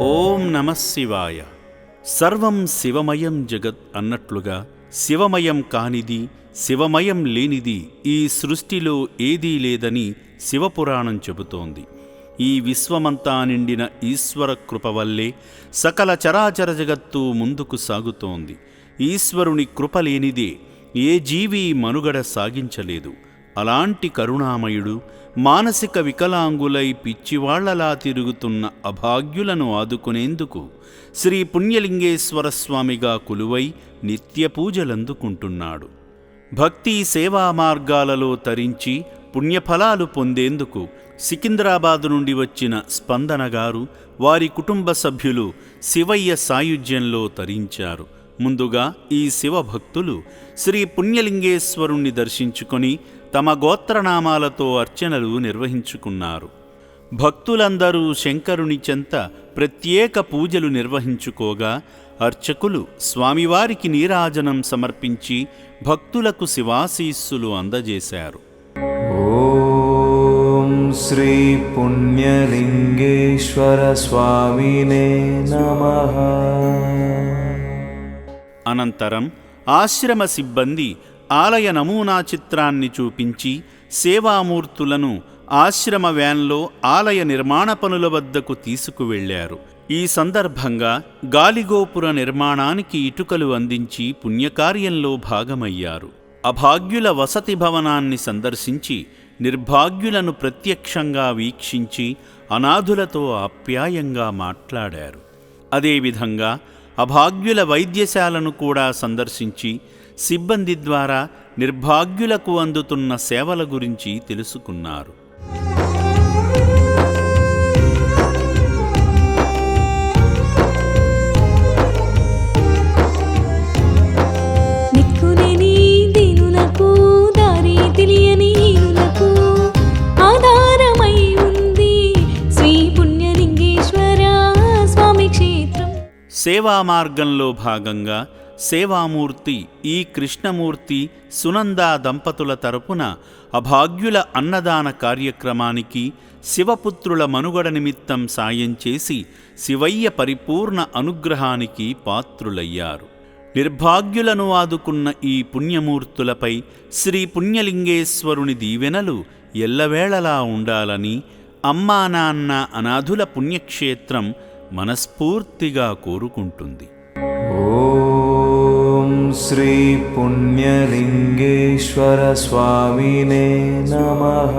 ఓం నమః శివాయ. సర్వం శివమయం జగత్ అన్నట్లుగా శివమయం కానిది, శివమయం లేనిది ఈ సృష్టిలో ఏదీ లేదని శివపురాణం చెబుతోంది. ఈ విశ్వమంతా నిండిన ఈశ్వర కృప వల్లే సకల చరాచర జగత్తు ముందుకు సాగుతోంది. ఈశ్వరుని కృప లేనిదే ఏ జీవి మనుగడ సాగించలేదు. అలాంటి కరుణామయుడు మానసిక వికలాంగులై పిచ్చివాళ్లలా తిరుగుతున్న అభాగ్యులను ఆదుకునేందుకు శ్రీ పుణ్యలింగేశ్వర స్వామిగా కొలువై నిత్య పూజలందుకుంటున్నాడు. భక్తి సేవా మార్గాలలో తరించి పుణ్యఫలాలు పొందేందుకు సికింద్రాబాదు నుండి వచ్చిన స్పందన గారు, వారి కుటుంబ సభ్యులు శివయ్య సాయుధ్యంలో తరించారు. ముందుగా ఈ శివభక్తులు శ్రీ పుణ్యలింగేశ్వరుణ్ణి దర్శించుకొని తమ గోత్రనామాలతో అర్చనలు నిర్వహించుకున్నారు. భక్తులందరూ శంకరుని చెంత ప్రత్యేక పూజలు నిర్వహించుకోగా అర్చకులు స్వామివారికి నీరాజనం సమర్పించి భక్తులకు శివాశీస్సులు అందజేశారు. ఓం శ్రీ పుణ్యలింగేశ్వర స్వామినే నమః. అనంతరం ఆశ్రమ సిబ్బంది ఆలయ నమూనా చిత్రాన్ని చూపించి సేవామూర్తులను ఆశ్రమ వ్యాన్లో ఆలయ నిర్మాణ పనుల వద్దకు తీసుకువెళ్లారు. ఈ సందర్భంగా గాలిగోపుర నిర్మాణానికి ఇటుకలు అందించి పుణ్యకార్యంలో భాగమయ్యారు. అభాగ్యుల వసతి భవనాన్ని సందర్శించి నిర్భాగ్యులను ప్రత్యక్షంగా వీక్షించి అనాథులతో ఆప్యాయంగా మాట్లాడారు. అదేవిధంగా అభాగ్యుల వైద్యశాలను కూడా సందర్శించి సిబ్బంది ద్వారా నిర్భాగ్యులకు అందుతున్న సేవల గురించి తెలుసుకున్నారు. సేవా మార్గంలో భాగంగా సేవామూర్తి ఈ కృష్ణమూర్తి సునందా దంపతుల తరపున అభాగ్యుల అన్నదాన కార్యక్రమానికి శివపుత్రుల మనుగడ నిమిత్తం సాయం చేసి శివయ్య పరిపూర్ణ అనుగ్రహానికి పాత్రులయ్యారు. నిర్భాగ్యులను ఆదుకున్న ఈ పుణ్యమూర్తులపై శ్రీ పుణ్యలింగేశ్వరుని దీవెనలు ఎల్లవేళలా ఉండాలని అమ్మా నాన్న అనాథుల పుణ్యక్షేత్రం మనస్ఫూర్తిగా కోరుకుంటుంది. ఓం శ్రీ పుణ్యలింగేశ్వర స్వామినే నమః.